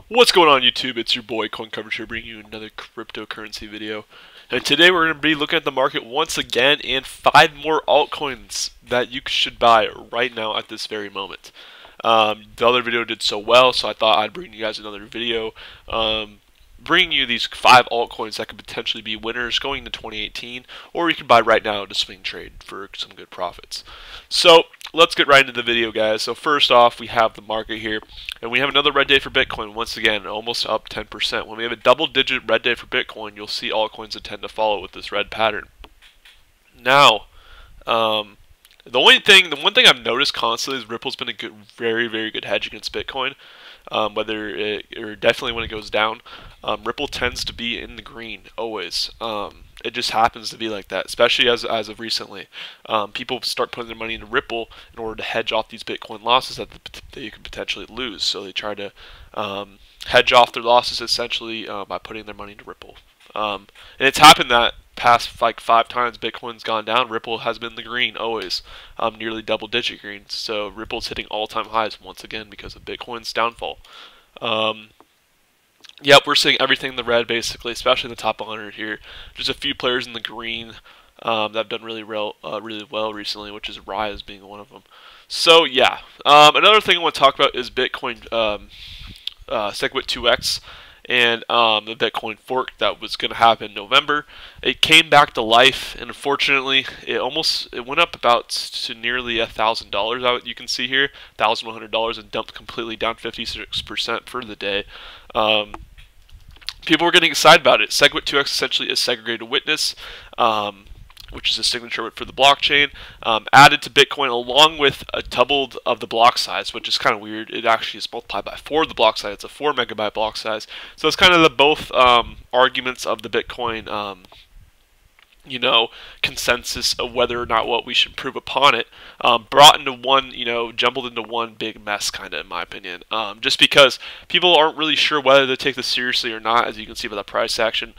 What's going on YouTube? It's your boy CoinCoverage here bringing you another cryptocurrency video. And today we're going to be looking at the market once again and 5 more altcoins that you should buy right now at this very moment. The other video did so well, so I thought I'd bring you guys another video bringing you these 5 altcoins that could potentially be winners going into 2018, or you can buy right now to swing trade for some good profits. So let's get right into the video, guys. So first off, we have the market here, and we have another red day for Bitcoin. Once again, almost up 10%. When we have a double-digit red day for Bitcoin, you'll see altcoins that tend to follow with this red pattern. Now, the one thing I've noticed constantly is Ripple's been a good, very, very good hedge against Bitcoin. Or definitely when it goes down, Ripple tends to be in the green always. It just happens to be like that, especially as of recently. People start putting their money into Ripple in order to hedge off these Bitcoin losses that you could potentially lose. So they try to hedge off their losses essentially by putting their money into Ripple. And it's happened that past like 5 times Bitcoin's gone down, Ripple has been in the green always, nearly double-digit green. So Ripple's hitting all-time highs once again because of Bitcoin's downfall. Yep, we're seeing everything in the red basically, especially in the top 100 here. There's a few players in the green that have done really well recently, which is Rise being one of them. So yeah, another thing I want to talk about is Bitcoin SegWit 2x. And the Bitcoin fork that was going to happen in November. It came back to life, and unfortunately, it went up about to nearly $1,000. You can see here, $1,100, and dumped completely down 56% for the day. People were getting excited about it. SegWit 2x essentially is segregated witness, which is a signature for the blockchain, added to Bitcoin along with a doubled of the block size, which is kind of weird. It actually is multiplied by 4 of the block size. It's a 4 megabyte block size. So it's kind of the both arguments of the Bitcoin consensus of whether or not what we should improve upon it, brought into one, jumbled into one big mess, kind of, in my opinion. Just because people aren't really sure whether to take this seriously or not, as you can see by the price action.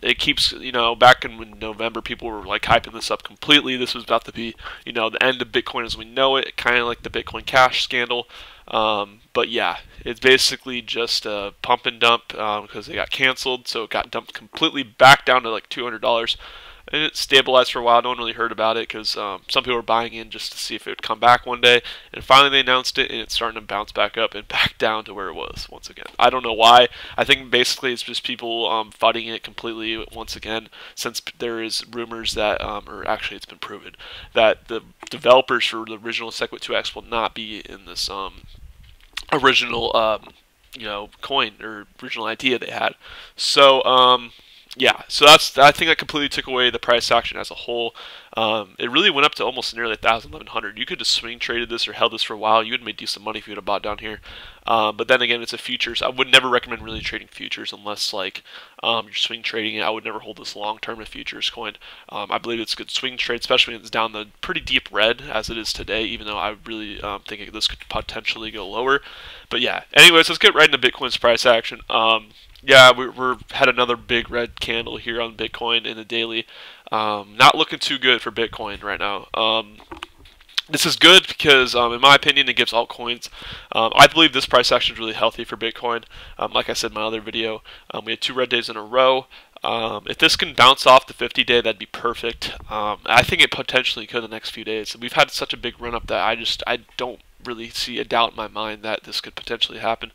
It keeps, back in November, people were like hyping this up completely. This was about to be, the end of Bitcoin as we know it, kind of like the Bitcoin Cash scandal. But yeah, it's basically just a pump and dump because they got canceled, so it got dumped completely back down to like $200. And it stabilized for a while. No one really heard about it because some people were buying in just to see if it would come back one day. And finally they announced it, and it's starting to bounce back up and back down to where it was once again. I don't know why. I think basically it's just people fighting it completely once again, since there is rumors that, or actually it's been proven, that the developers for the original SegWit 2x will not be in this original coin or original idea they had. So yeah, so I think that completely took away the price action as a whole. It really went up to almost nearly 1,100. You could have swing traded this or held this for a while. You would have made decent money if you would have bought down here. But then again, it's a futures. I would never recommend really trading futures unless like you're swing trading it. I would never hold this long term in futures coin. I believe it's a good swing trade, especially when it's down the pretty deep red as it is today, even though I really think this could potentially go lower. But yeah, anyways, let's get right into Bitcoin's price action. Yeah, we're had another big red candle here on Bitcoin in the daily. Not looking too good for Bitcoin right now. This is good because, in my opinion, it gives altcoins. I believe this price action is really healthy for Bitcoin. Like I said in my other video, we had 2 red days in a row. If this can bounce off the 50-day, that'd be perfect. I think it potentially could the next few days. We've had such a big run up that I don't really see a doubt in my mind that this could potentially happen.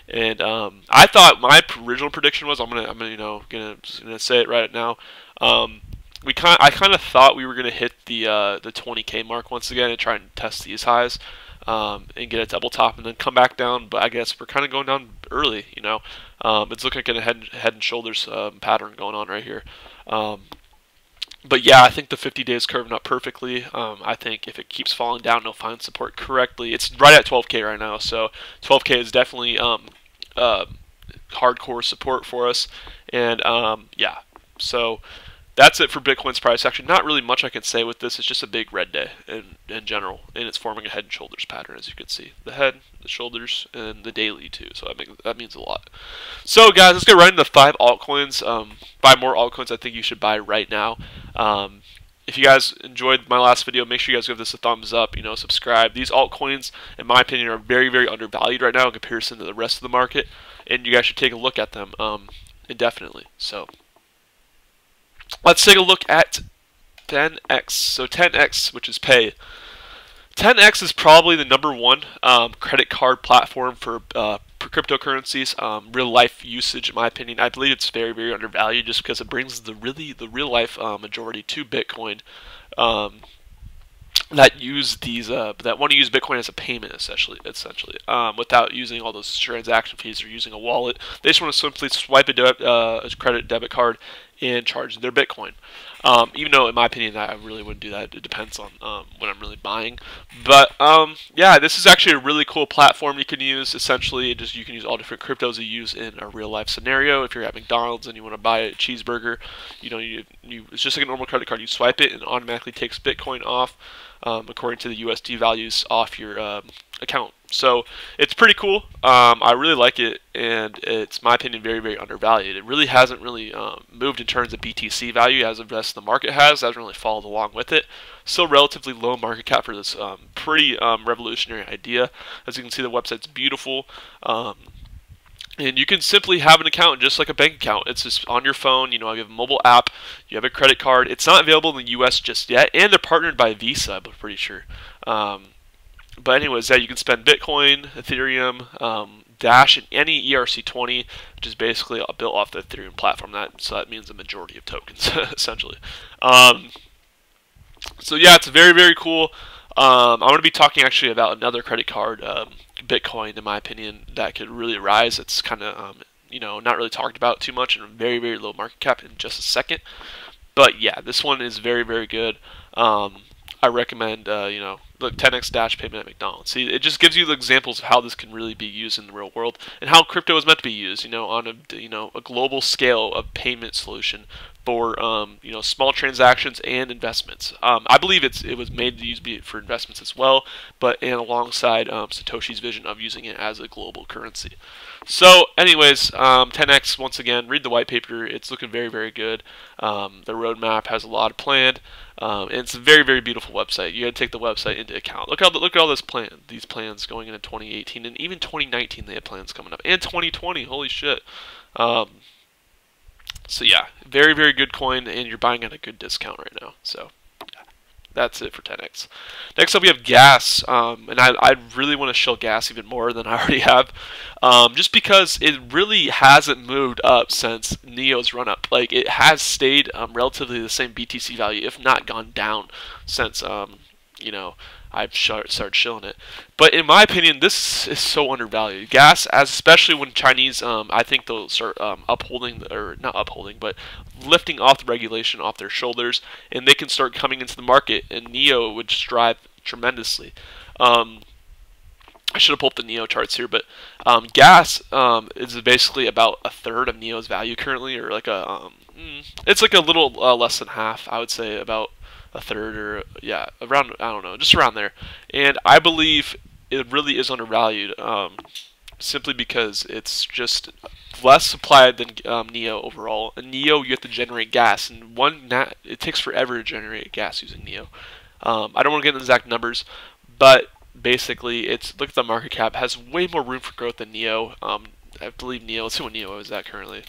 And I thought my original prediction was I'm gonna say it right now. I kind of thought we were gonna hit the 20K mark once again and try and test these highs and get a double top and then come back down. But I guess we're kind of going down early. It's looking like a head and shoulders pattern going on right here. But yeah, I think the 50 days curving up perfectly. I think if it keeps falling down, it'll find support correctly. It's right at 12K right now, so 12K is definitely hardcore support for us. And yeah, so that's it for Bitcoin's price action. Not really much I can say with this. It's just a big red day in general, and it's forming a head and shoulders pattern, as you can see. The head, the shoulders, and the daily too. So that means a lot. So guys, let's get right into 5 altcoins. 5 more altcoins I think you should buy right now. if you guys enjoyed my last video, make sure you guys give this a thumbs up, subscribe. These altcoins, in my opinion, are very, very undervalued right now in comparison to the rest of the market, and you guys should take a look at them indefinitely. So let's take a look at 10x. So 10x, which is Pay. 10x is probably the #1 credit card platform for cryptocurrencies, real life usage. In my opinion, I believe it's very, very undervalued just because it brings the real life majority to Bitcoin. That use these that want to use Bitcoin as a payment essentially, without using all those transaction fees or using a wallet. They just want to simply swipe a credit debit card and charge their Bitcoin. Even though, in my opinion, I really wouldn't do that. It depends on what I'm really buying. But yeah, this is actually a really cool platform you can use. Essentially, you can use all different cryptos you use in a real life scenario. If you're at McDonald's and you want to buy a cheeseburger, it's just like a normal credit card. You swipe it and it automatically takes Bitcoin off, according to the USD values, off your account. So it's pretty cool. I really like it, and it's, my opinion, very, very undervalued. It really hasn't really moved in terms of BTC value as the rest of the market has. It hasn't really followed along with it. Still relatively low market cap for this pretty revolutionary idea. As you can see, the website's beautiful. And you can simply have an account just like a bank account. It's just on your phone. You have a mobile app. You have a credit card. It's not available in the U.S. just yet, and they're partnered by Visa, I'm pretty sure. But anyways, yeah, you can spend Bitcoin, Ethereum, Dash, and any ERC20, which is basically built off the Ethereum platform. So that means the majority of tokens, essentially. So yeah, it's very, very cool. I'm going to be talking actually about another credit card, Bitcoin, in my opinion, that could really rise. It's kind of, not really talked about too much, and very, very low market cap, in just a second. But yeah, this one is very, very good. I recommend, look, 10x Dash payment at McDonald's. See, it just gives you the examples of how this can really be used in the real world, and how crypto is meant to be used, on a global scale of payment solution for, small transactions and investments. I believe it was made to use for investments as well, and alongside Satoshi's vision of using it as a global currency. So, anyways, 10x, once again, read the white paper. It's looking very, very good. The roadmap has a lot planned. And it's a very, very beautiful website. You got to take the website into account. Look at all these plans going into 2018, and even 2019 they have plans coming up, and 2020. Holy shit! So yeah, very, very good coin, and you're buying at a good discount right now. So yeah, that's it for 10x. Next up, we have gas, and I really want to show gas even more than I already have, just because it really hasn't moved up since Neo's run up. Like, it has stayed relatively the same BTC value, if not gone down, since I've started shilling it. But in my opinion, this is so undervalued. Gas, especially when Chinese, I think they'll start upholding, or not upholding, but lifting off the regulation off their shoulders, and they can start coming into the market, and Neo would strive tremendously. I should have pulled up the Neo charts here, but gas is basically about a third of Neo's value currently, or like it's like a little less than half, I would say, about a third, or yeah, around, I don't know, just around there. And I believe it really is undervalued, simply because it's just less supplied than Neo overall. And Neo, you have to generate gas, and it takes forever to generate gas using Neo. I don't want to get into exact numbers, but basically, look at the market cap, has way more room for growth than Neo. I believe Neo, let's see what Neo is at currently.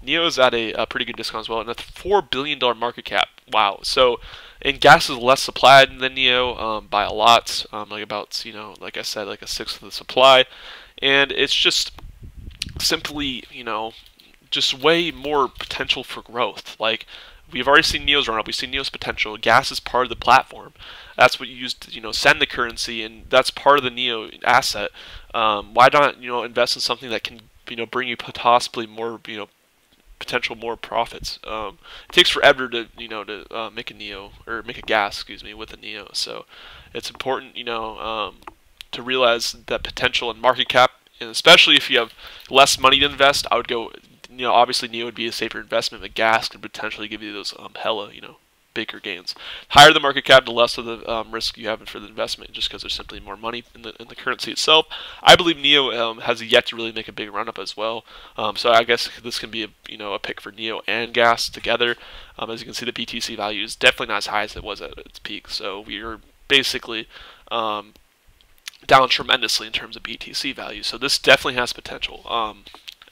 Neo is at a pretty good discount as well, and that's $4 billion market cap. Wow. So, and gas is less supplied than Neo by a lot, like about, like I said, like a sixth of the supply. And it's just simply, just way more potential for growth. Like, we've already seen Neo's run up. We've seen Neo's potential. Gas is part of the platform. That's what you use to, send the currency, and that's part of the Neo asset. Why not, invest in something that can, bring you possibly more, potential more profits. It takes forever to, make a Neo, or make a gas, excuse me, with a Neo. So it's important, to realize that potential and market cap, and especially if you have less money to invest, I would go, obviously Neo would be a safer investment, but gas could potentially give you those hella, bigger gains. Higher the market cap, the less of the risk you have for the investment, just because there's simply more money in the currency itself. I believe NEO has yet to really make a big run up as well. So I guess this can be a pick for NEO and gas together. As you can see, the BTC value is definitely not as high as it was at its peak. So we are basically down tremendously in terms of BTC value. So this definitely has potential,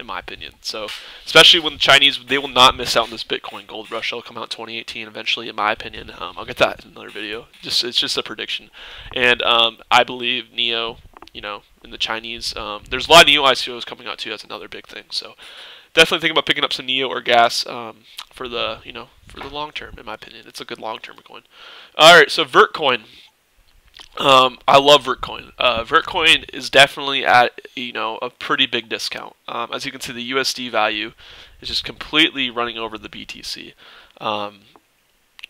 in my opinion. So especially when the Chinese, they will not miss out on this Bitcoin gold rush. It'll come out in 2018 eventually, in my opinion. I'll get that in another video. It's just a prediction. And I believe NEO, in the Chinese, there's a lot of NEO ICOs coming out too. That's another big thing. So definitely think about picking up some NEO or gas for the long term. In my opinion, it's a good long term coin. All right, so Vertcoin. I love Vertcoin. Vertcoin is definitely at a pretty big discount. As you can see, the USD value is just completely running over the BTC.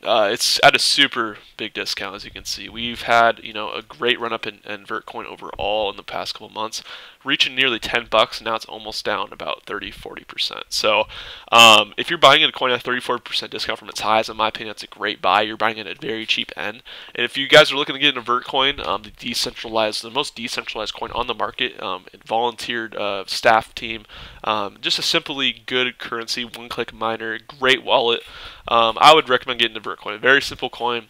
It's at a super big discount, as you can see. We've had a great run up in Vertcoin overall in the past couple months, reaching nearly $10. Now it's almost down about 30-40%. So if you're buying a coin at a 34% discount from its highs, in my opinion, that's a great buy. You're buying it at a very cheap end. And if you guys are looking to get into Vertcoin, the most decentralized coin on the market, volunteered staff team, just a simply good currency, one-click miner, great wallet. I would recommend getting into Vertcoin. A very simple coin,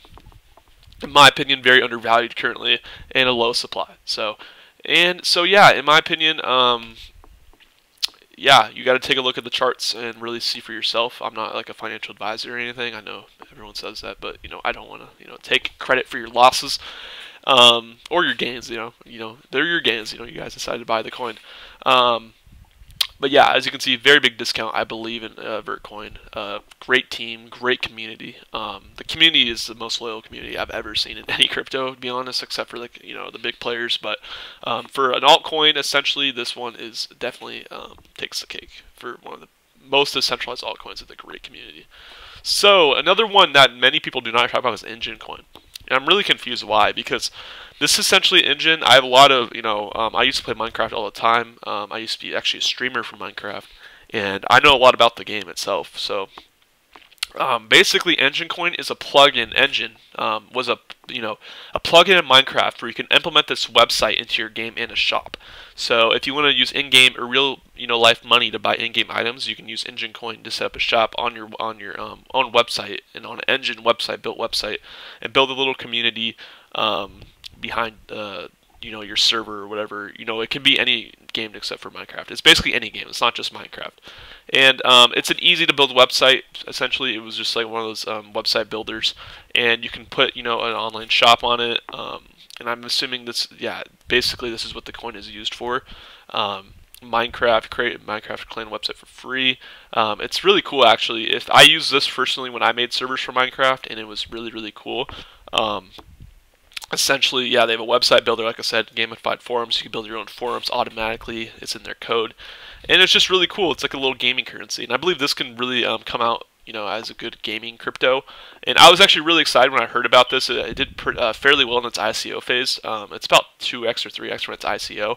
in my opinion, very undervalued currently, and a low supply. So yeah, in my opinion, yeah, you got to take a look at the charts and really see for yourself. I'm not like a financial advisor or anything. I know everyone says that, but I don't want to take credit for your losses or your gains. They're your gains. You guys decided to buy the coin. But yeah, as you can see, very big discount, I believe, in Vertcoin. Great team, great community. The community is the most loyal community I've ever seen in any crypto, to be honest, except for the big players. But for an altcoin, essentially, this one is definitely takes the cake for one of the most decentralized altcoins of the great community. So another one that many people do not talk about is Engine Coin. And I'm really confused why, because this is essentially Engine. I have a lot of, I used to play Minecraft all the time. I used to be actually a streamer for Minecraft, and I know a lot about the game itself. So basically, Engine Coin is a plug-in. Engine was a plug-in in Minecraft where you can implement this website into your game and a shop. So if you want to use in-game or real life money to buy in-game items, you can use Engine Coin to set up a shop on your own website, and on an Engine built website, and build a little community behind your server or whatever. It can be any game except for Minecraft. It's basically any game. It's not just Minecraft. And it's an easy to build website. Essentially, it was just like one of those website builders, and you can put an online shop on it. And I'm assuming basically this is what the coin is used for. Create a Minecraft clan website for free. It's really cool, actually. If I used this personally when I made servers for Minecraft, and it was really, really cool. Essentially, yeah, they have a website builder, like I said, gamified forums. You can build your own forums automatically. It's in their code, and it's just really cool. It's like a little gaming currency, and I believe this can really come out, as a good gaming crypto. And I was actually really excited when I heard about this. It did fairly well in its ICO phase. It's about 2x or 3x from its ICO,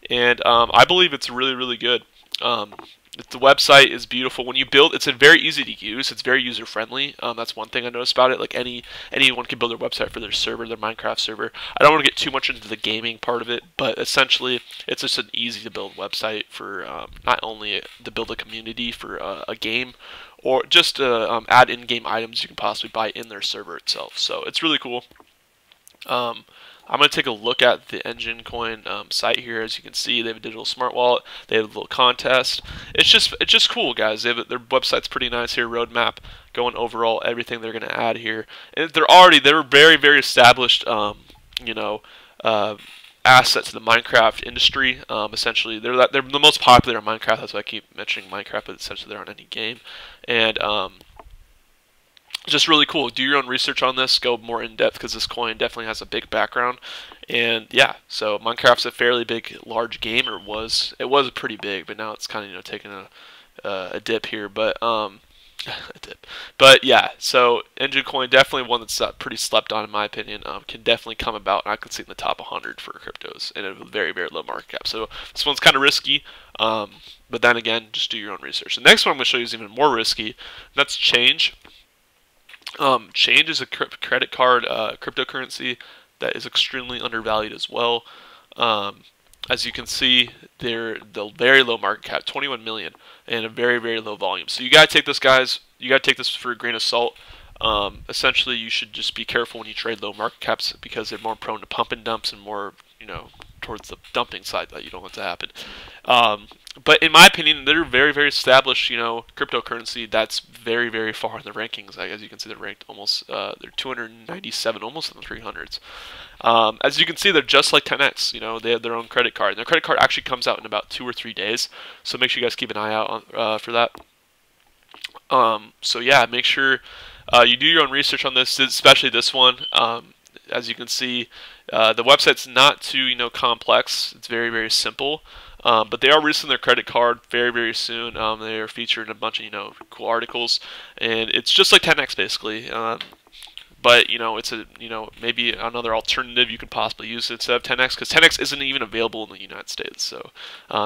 and I believe it's really, really good. The website is beautiful. When you build, it's very easy to use. It's very user friendly. That's one thing I noticed about it. Like anyone can build their website for their server, their Minecraft server. I don't want to get too much into the gaming part of it, but essentially, it's just an easy to build website for not only to build a community for a game, or just to add in-game items you can possibly buy in their server itself. So it's really cool. I'm going to take a look at the Engine Coin site here. As you can see, they have a digital smart wallet. They have a little contest. It's just cool, guys. Their website's pretty nice here. Roadmap going overall, everything they're going to add here. And they're very, very established, asset to the Minecraft industry. Essentially, they're the most popular in Minecraft. That's why I keep mentioning Minecraft, but essentially they're on any game. And just really cool. Do your own research on this. Go more in depth, because this coin definitely has a big background. And yeah, so Minecraft's a fairly big, large game, or it was pretty big, but now it's kind of taking a dip here. But a dip. But yeah, so Engine Coin, definitely one that's pretty slept on in my opinion. Can definitely come about, and I can see in the top 100 for cryptos, and a very, very low market cap. So this one's kind of risky. But then again, just do your own research. The next one I'm going to show you is even more risky. And that's Change. Change is a credit card cryptocurrency that is extremely undervalued as well. Um, as you can see, they're the very low market cap, 21 million, and a very, very low volume. So you gotta take this, guys. You gotta take this for a grain of salt. Essentially, you should just be careful when you trade low market caps because they're more prone to pump and dumps and more, towards the dumping side that you don't want to happen. But in my opinion, they're very, very established, cryptocurrency that's very, very far in the rankings. As you can see, they're ranked almost, they're 297, almost in the 300s. As you can see, they're just like 10x. They have their own credit card. And their credit card actually comes out in about 2 or 3 days. So make sure you guys keep an eye out for that. So yeah, make sure you do your own research on this, especially this one. As you can see, the website's not too complex. It's very, very simple. But they are releasing their credit card very, very soon. They are featured in a bunch of cool articles, and it's just like 10x basically. But it's a maybe another alternative you could possibly use instead of 10x, because 10x isn't even available in the United States. So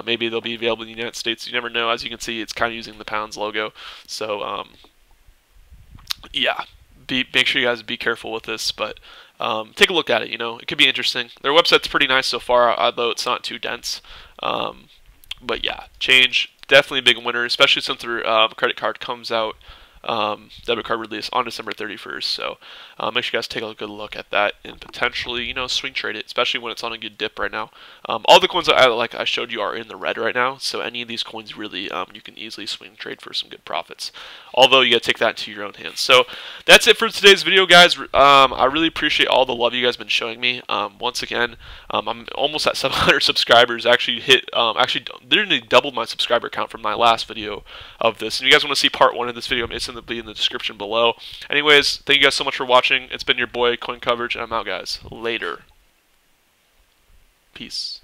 maybe they'll be available in the United States. You never know. As you can see, it's kind of using the pounds logo. So yeah, make sure you guys be careful with this, but take a look at it. It could be interesting. Their website's pretty nice so far, although it's not too dense. But yeah, Change, definitely a big winner, especially since their credit card comes out, debit card release on December 31st. So make sure you guys take a good look at that and potentially, swing trade it, especially when it's on a good dip right now. All the coins that I showed you are in the red right now, so any of these coins really you can easily swing trade for some good profits. Although you gotta take that into your own hands. So that's it for today's video, guys. I really appreciate all the love you guys have been showing me. Once again, I'm almost at 700 subscribers. Actually literally doubled my subscriber count from my last video of this. And if you guys want to see part 1 of this video, it's going to be in the description below. Anyways, thank you guys so much for watching. It's been your boy CoinCoverage, and I'm out, guys. Later. Peace.